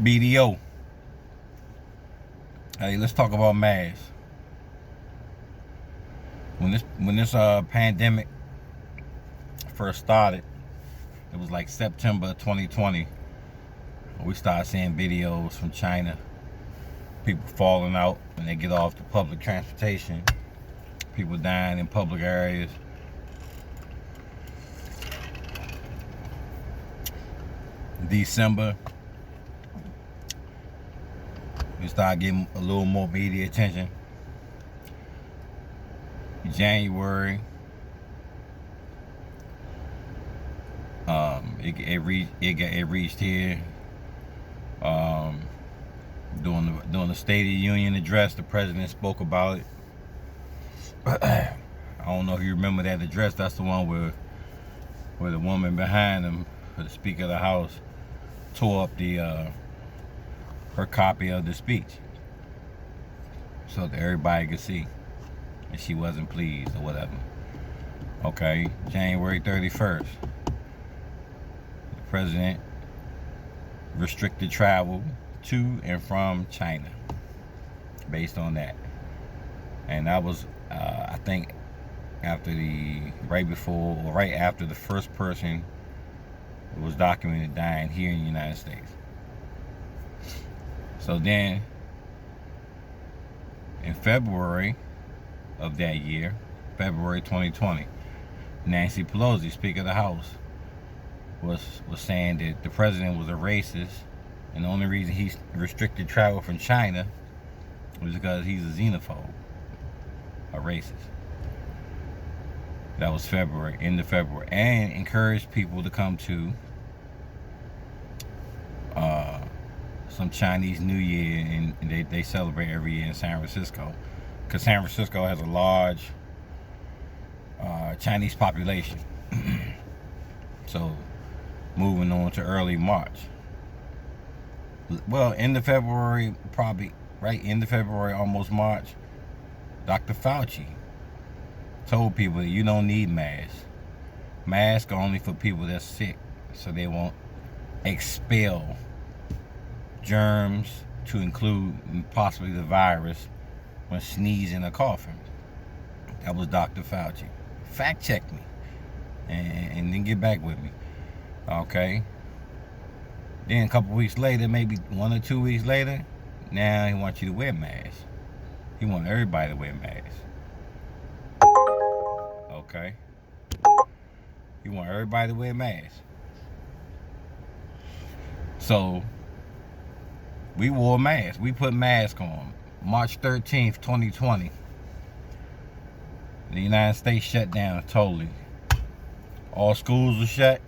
BDO. Hey, let's talk about masks. When this pandemic first started, it was like September 2020. We started seeing videos from China, people falling out when they get off the public transportation, people dying in public areas. December, we started getting a little more media attention. January, it reached here. During the State of the Union address, the president spoke about it. I don't know if you remember that address. That's the one where the woman behind him, the Speaker of the House, tore up her copy of the speech so that everybody could see that she wasn't pleased or whatever. Okay, January 31st, the president restricted travel to and from China based on that. And that was, I think, right after the first person was documented dying here in the United States. So then, in February of that year, February 2020, Nancy Pelosi, Speaker of the House, was saying that the president was a racist, and the only reason he restricted travel from China was because he's a xenophobe, a racist. That was end of February, and encouraged people to come to some Chinese New Year, and they celebrate every year in San Francisco, because San Francisco has a large Chinese population. So, moving on to early March. Well, end of February, probably right end of February, almost March, Dr. Fauci told people that you don't need masks. Masks are only for people that's sick, so they won't expel germs, to include possibly the virus, when sneezing or coughing. That was Dr. Fauci. Fact check me and then get back with me. Okay. Then a couple weeks later, maybe 1 or 2 weeks later, now he wants you to wear masks. He wants everybody to wear masks. Okay. He wants everybody to wear masks. So we wore masks. We put masks on. March 13th, 2020. The United States shut down totally. All schools were shut.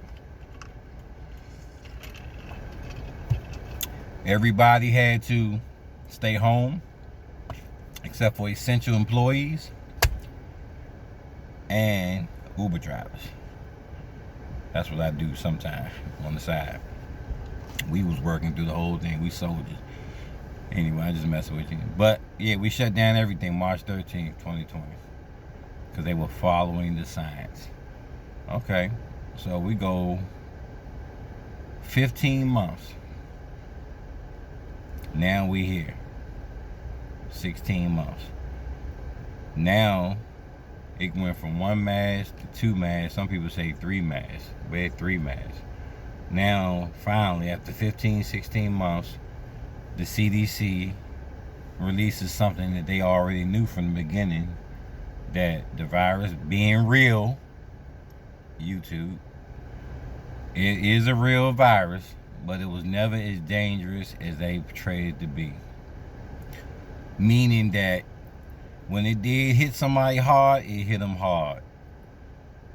Everybody had to stay home except for essential employees and Uber drivers. That's what I do sometimes on the side. We was working through the whole thing. We soldiers. Anyway, I just messing with you. But yeah, we shut down everything March 13th, 2020. Because they were following the science. Okay. So we go 15 months. Now we here. 16 months. Now it went from 1 mask to 2 masks. Some people say 3 masks. We had 3 masks. Now, finally, after 15, 16 months, the CDC releases something that they already knew from the beginning, that the virus being real, YouTube, it is a real virus, but it was never as dangerous as they portrayed it to be. Meaning that when it did hit somebody hard, it hit them hard.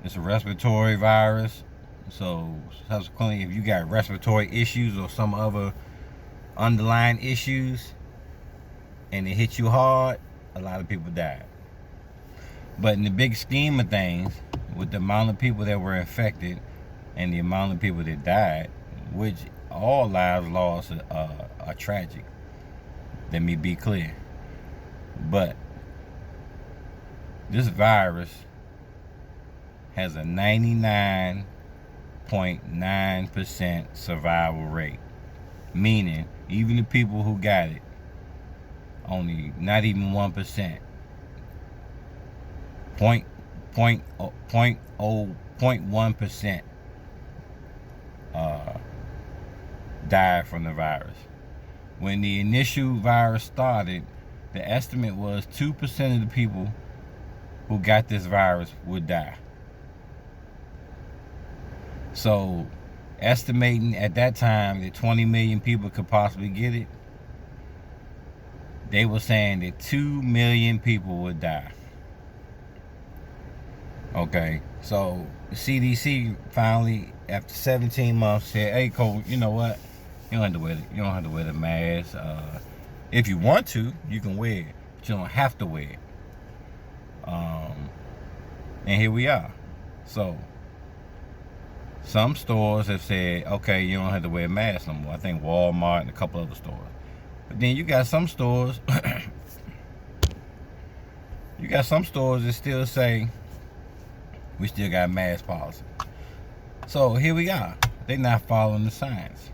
It's a respiratory virus. So subsequently, if you got respiratory issues or some other underlying issues and it hit you hard, a lot of people died. But in the big scheme of things, with the amount of people that were infected and the amount of people that died, which all lives lost are tragic, let me be clear. But this virus has a 99.9% survival rate. Meaning, even the people who got it, only not even 1%, point 0.1% died from the virus. When the initial virus started, the estimate was 2% of the people who got this virus would die. So, estimating at that time that 20 million people could possibly get it, they were saying that 2 million people would die. Okay, so the CDC finally, after 17 months, said, "Hey, Cole, you know what? You don't have to wear the mask. If you want to, you can wear it, but you don't have to wear it." And here we are. So some stores have said, "Okay, you don't have to wear a mask no more." I think Walmart and a couple other stores. But then you got some stores, that still say we still got mask policy. So here we are. They're not following the science.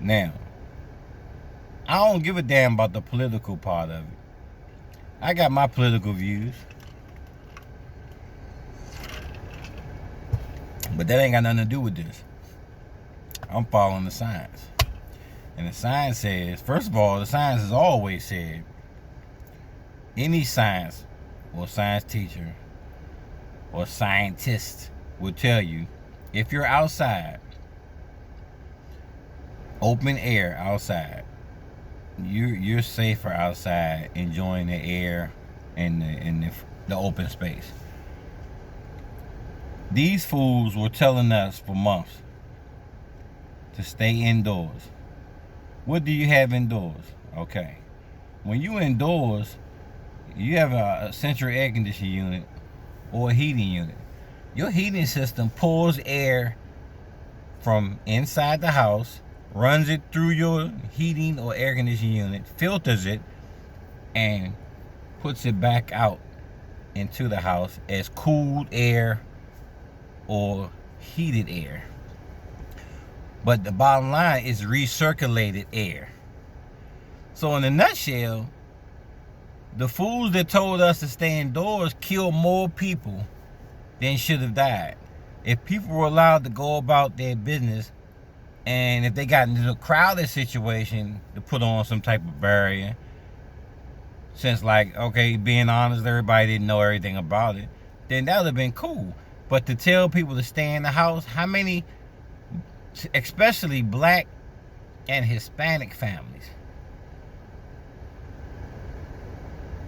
Now, I don't give a damn about the political part of it. I got my political views, but that ain't got nothing to do with this. I'm following the science. And the science says, first of all, the science has always said, any science or science teacher or scientist will tell you, if you're outside, open air outside, you're safer outside enjoying the air and the open space. These fools were telling us for months to stay indoors. What do you have indoors? Okay. When you indoors, you have a central air conditioning unit or a heating unit. Your heating system pulls air from inside the house, runs it through your heating or air conditioning unit, filters it, and puts it back out into the house as cooled air or heated air. But the bottom line is recirculated air. So in a nutshell, the fools that told us to stay indoors killed more people than should have died. If people were allowed to go about their business, and if they got into a crowded situation, to put on some type of barrier, since, like, okay, being honest, everybody didn't know everything about it, then that would have been cool. But to tell people to stay in the house, how many, especially black and Hispanic families,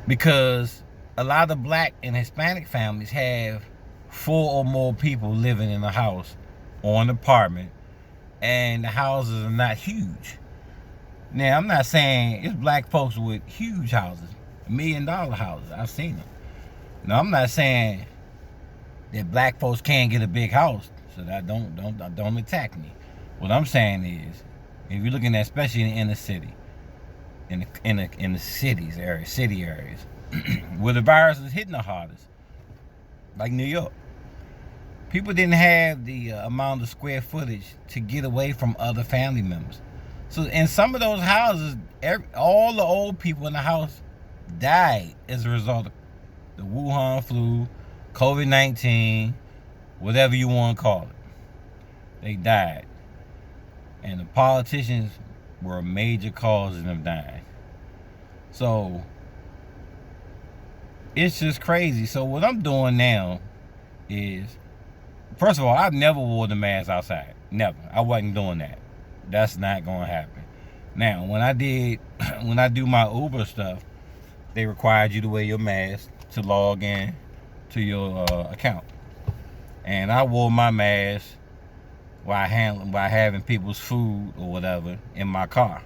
because a lot of black and Hispanic families have 4 or more people living in a house or an apartment, and the houses are not huge. Now, I'm not saying it's black folks with huge houses, $1 million houses. I've seen them. Now, I'm not saying that black folks can't get a big house, so that don't attack me. What I'm saying is, if you're looking at, especially in the inner city, in the cities areas, city areas, where the virus is hitting the hardest, like New York, people didn't have the amount of square footage to get away from other family members. So in some of those houses, all the old people in the house died as a result of the Wuhan flu, COVID-19, whatever you want to call it. They died. And the politicians were a major cause of them dying. So it's just crazy. So what I'm doing now is, first of all, I've never wore the mask outside. Never. I wasn't doing that. That's not going to happen. Now, when I do my Uber stuff, they required you to wear your mask to log in to your account. And I wore my mask while having people's food or whatever in my car.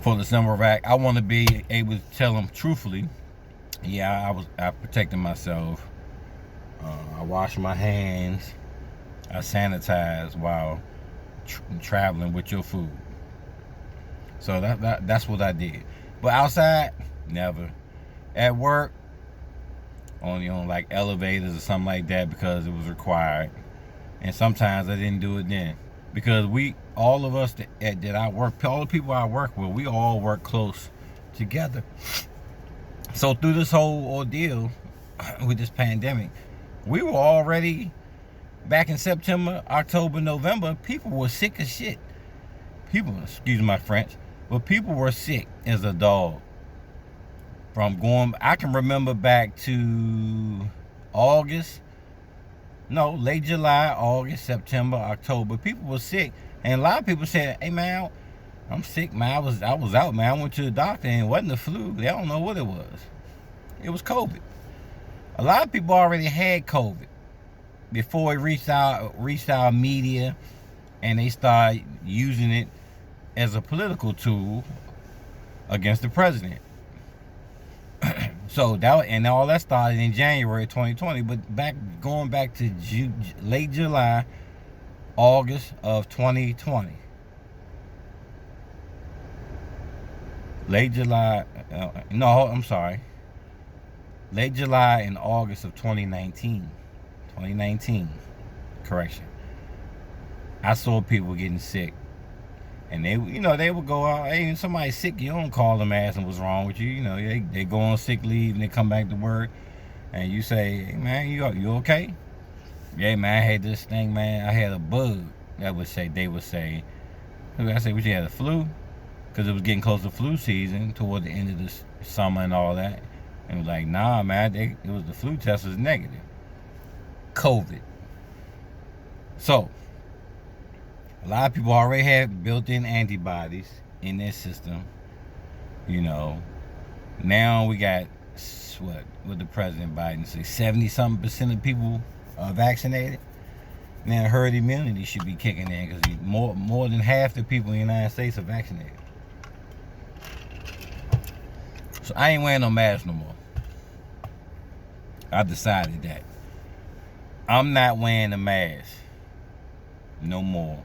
For the simple fact, I want to be able to tell them truthfully, yeah, I protected myself. I wash my hands. I sanitize while traveling with your food. So that's what I did. But outside, never. At work, only on like elevators or something like that because it was required. And sometimes I didn't do it then because all of us that I work, all the people I work with, we all work close together. So through this whole ordeal with this pandemic, we were already back in September, October, November. People were sick as shit. People, excuse my French, but people were sick as a dog. I can remember back to late July, August, September, October. People were sick, and a lot of people said, "Hey man, I'm sick, man. I was out, man. I went to the doctor, and it wasn't the flu. They don't know what it was. It was COVID." A lot of people already had COVID before it reached our media, and they started using it as a political tool against the president. So all that started in January 2020, but going back to late July, August of 2020. Late July and August of 2019. 2019, correction. I saw people getting sick. And they would go out. Hey, somebody's sick, you don't call them asking what's wrong with you. They go on sick leave and they come back to work, and you say, "Hey man, you okay?" "Yeah man, I had this thing, man. I had a bug." They would say, I say, "What, you had a flu?" Because it was getting close to flu season toward the end of the summer and all that. And it was like, "Nah man, it was the flu test was negative. COVID." So a lot of people already have built-in antibodies in their system. Now we got what the President Biden say, 70-something% of people are vaccinated. Now herd immunity should be kicking in because more than half the people in the United States are vaccinated. So I ain't wearing no mask no more. I decided that I'm not wearing a mask no more,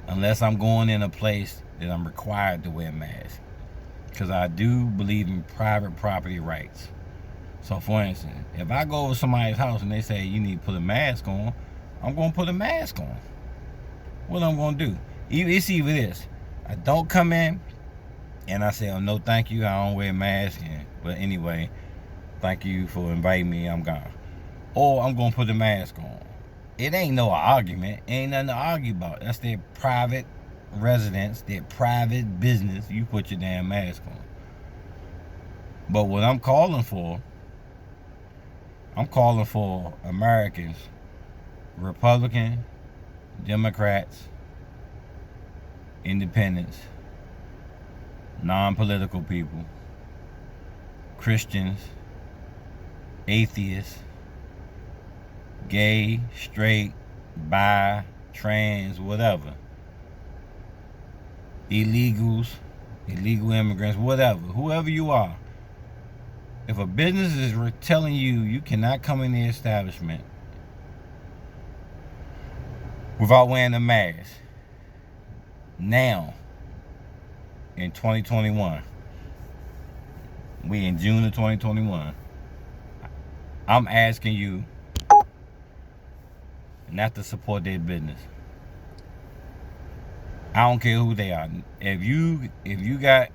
unless I'm going in a place that I'm required to wear a mask. Because I do believe in private property rights. So for instance, if I go over somebody's house and they say you need to put a mask on, I'm going to put a mask on. What I'm going to do? It's either this. I don't come in and I say, "Oh no thank you, I don't wear a mask." But anyway, thank you for inviting me, I'm gone. Or I'm going to put a mask on. It ain't no argument. Ain't nothing to argue about. That's their private residence, their private business. You put your damn mask on. But what I'm calling for Americans, Republican, Democrats, independents, non-political people, Christians, atheists, gay, straight, bi, trans, whatever, illegal immigrants, whatever, whoever you are. If a business is telling you cannot come in the establishment without wearing a mask, now in 2021, we in June of 2021, I'm asking you not to support their business. I don't care who they are. If you got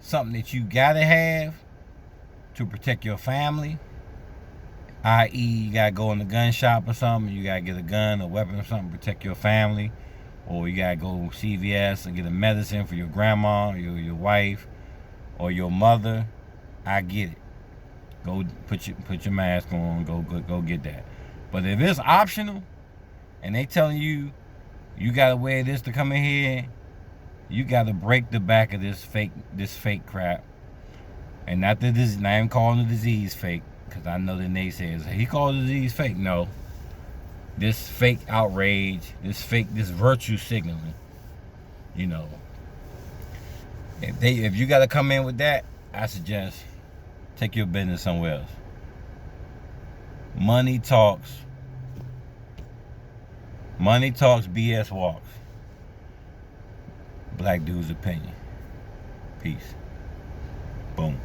something that you gotta have to protect your family, i.e. you gotta go in the gun shop or something, you gotta get a gun, a weapon or something to protect your family, or you gotta go to CVS and get a medicine for your grandma, or your wife, or your mother, I get it. Go put your mask on, go get that. But if it's optional and they telling you gotta wear this to come in here, you gotta break the back of this fake crap. And not even calling the disease fake, because I know the naysayers. He called the disease fake. No. This fake outrage, this virtue signaling. If you gotta come in with that, I suggest take your business somewhere else. Money talks, BS walks. Black dude's opinion. Peace. Boom.